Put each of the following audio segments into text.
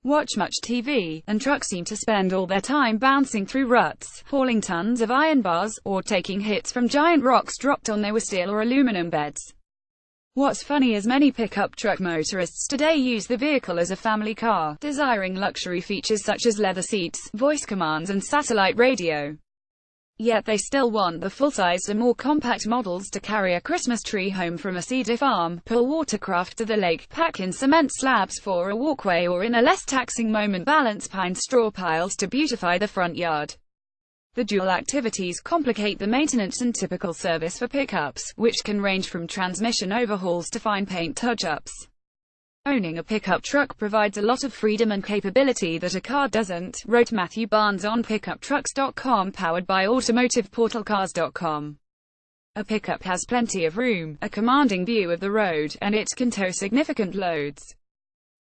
watch much TV, and trucks seem to spend all their time bouncing through ruts, hauling tons of iron bars, or taking hits from giant rocks dropped on their steel or aluminum beds. What's funny is many pickup truck motorists today use the vehicle as a family car, desiring luxury features such as leather seats, voice commands and satellite radio. Yet they still want the full-size and more compact models to carry a Christmas tree home from a cedar farm, pull watercraft to the lake, pack in cement slabs for a walkway, or in a less taxing moment balance pine straw piles to beautify the front yard. The dual activities complicate the maintenance and typical service for pickups, which can range from transmission overhauls to fine paint touch-ups. Owning a pickup truck provides a lot of freedom and capability that a car doesn't, wrote Matthew Barnes on PickupTrucks.com, powered by AutomotivePortalCars.com. A pickup has plenty of room, a commanding view of the road, and it can tow significant loads.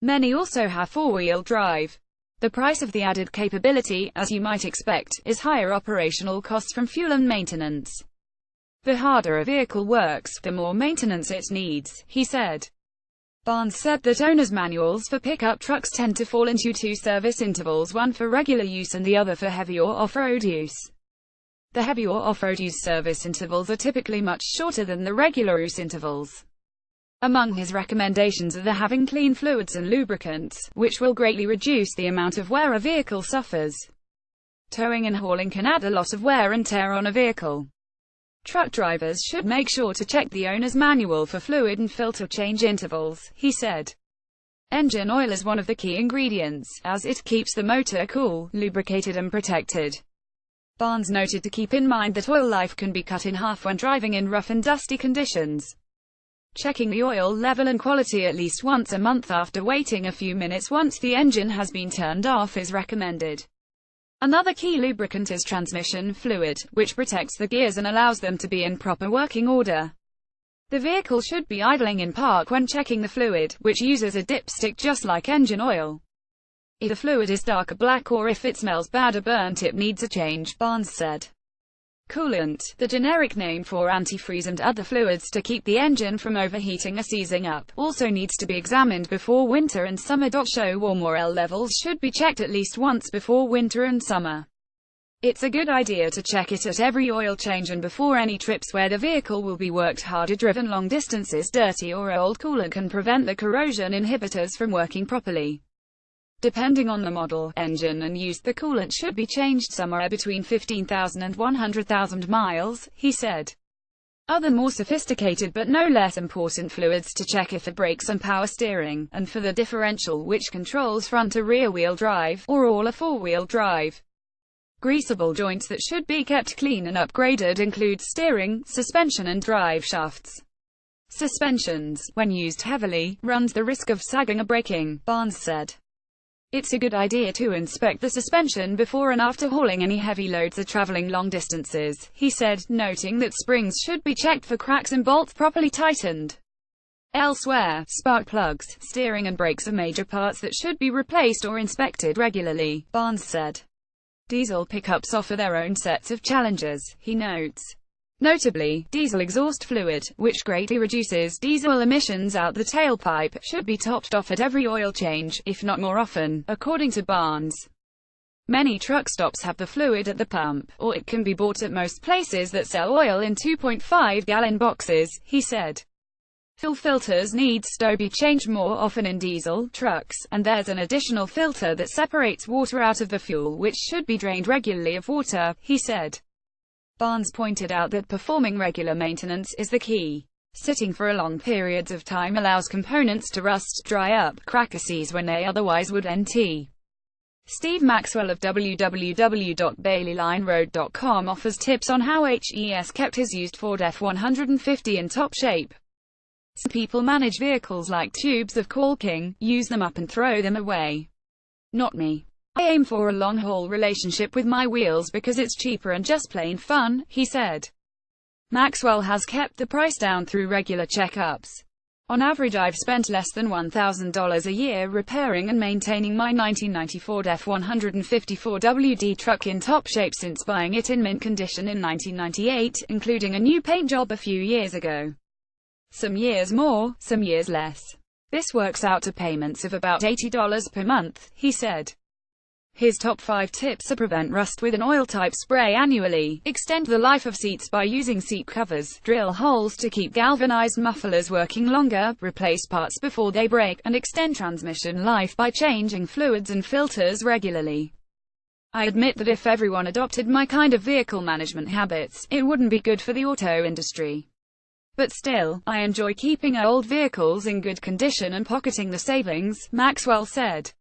Many also have four-wheel drive. The price of the added capability, as you might expect, is higher operational costs from fuel and maintenance. The harder a vehicle works, the more maintenance it needs, he said. Barnes said that owner's manuals for pickup trucks tend to fall into two service intervals, one for regular use and the other for heavy or off-road use. The heavy or off-road use service intervals are typically much shorter than the regular use intervals. Among his recommendations are the having clean fluids and lubricants, which will greatly reduce the amount of wear a vehicle suffers. Towing and hauling can add a lot of wear and tear on a vehicle. Truck drivers should make sure to check the owner's manual for fluid and filter change intervals, he said. Engine oil is one of the key ingredients, as it keeps the motor cool, lubricated and protected. Barnes noted to keep in mind that oil life can be cut in half when driving in rough and dusty conditions. Checking the oil level and quality at least once a month after waiting a few minutes once the engine has been turned off is recommended. Another key lubricant is transmission fluid, which protects the gears and allows them to be in proper working order. The vehicle should be idling in park when checking the fluid, which uses a dipstick just like engine oil. If the fluid is darker black or if it smells bad or burnt, it needs a change, Barnes said. Coolant, the generic name for antifreeze and other fluids to keep the engine from overheating or seizing up, also needs to be examined before winter and summer. Show warm oil levels should be checked at least once before winter and summer. It's a good idea to check it at every oil change and before any trips where the vehicle will be worked hard or driven long distances. Dirty or old coolant can prevent the corrosion inhibitors from working properly. Depending on the model, engine and use, the coolant should be changed somewhere between 15,000 and 100,000 miles, he said. Other more sophisticated but no less important fluids to check are for brakes and power steering, and for the differential which controls front or rear wheel drive, or all or four-wheel drive. Greasable joints that should be kept clean and upgraded include steering, suspension and drive shafts. Suspensions, when used heavily, runs the risk of sagging or breaking, Barnes said. It's a good idea to inspect the suspension before and after hauling any heavy loads or traveling long distances, he said, noting that springs should be checked for cracks and bolts properly tightened. Elsewhere, spark plugs, steering and brakes are major parts that should be replaced or inspected regularly, Barnes said. Diesel pickups offer their own sets of challenges, he notes. Notably, diesel exhaust fluid, which greatly reduces diesel emissions out the tailpipe, should be topped off at every oil change, if not more often, according to Barnes. Many truck stops have the fluid at the pump, or it can be bought at most places that sell oil in 2.5-gallon boxes, he said. Fuel filters needs to be changed more often in diesel trucks, and there's an additional filter that separates water out of the fuel which should be drained regularly of water, he said. Barnes pointed out that performing regular maintenance is the key. Sitting for long periods of time allows components to rust, dry up, crack or seize when they otherwise would. Steve Maxwell of www.baileylineroad.com offers tips on how HES kept his used Ford F-150 in top shape. Some people manage vehicles like tubes of caulking, use them up and throw them away. Not me. I aim for a long-haul relationship with my wheels because it's cheaper and just plain fun, he said. Maxwell has kept the price down through regular checkups. On average, I've spent less than $1,000 a year repairing and maintaining my 1990 Ford F-150 4WD truck in top shape since buying it in mint condition in 1998, including a new paint job a few years ago. Some years more, some years less. This works out to payments of about $80 per month, he said. His top 5 tips are: prevent rust with an oil-type spray annually, extend the life of seats by using seat covers, drill holes to keep galvanized mufflers working longer, replace parts before they break, and extend transmission life by changing fluids and filters regularly. I admit that if everyone adopted my kind of vehicle management habits, it wouldn't be good for the auto industry. But still, I enjoy keeping old vehicles in good condition and pocketing the savings, Maxwell said.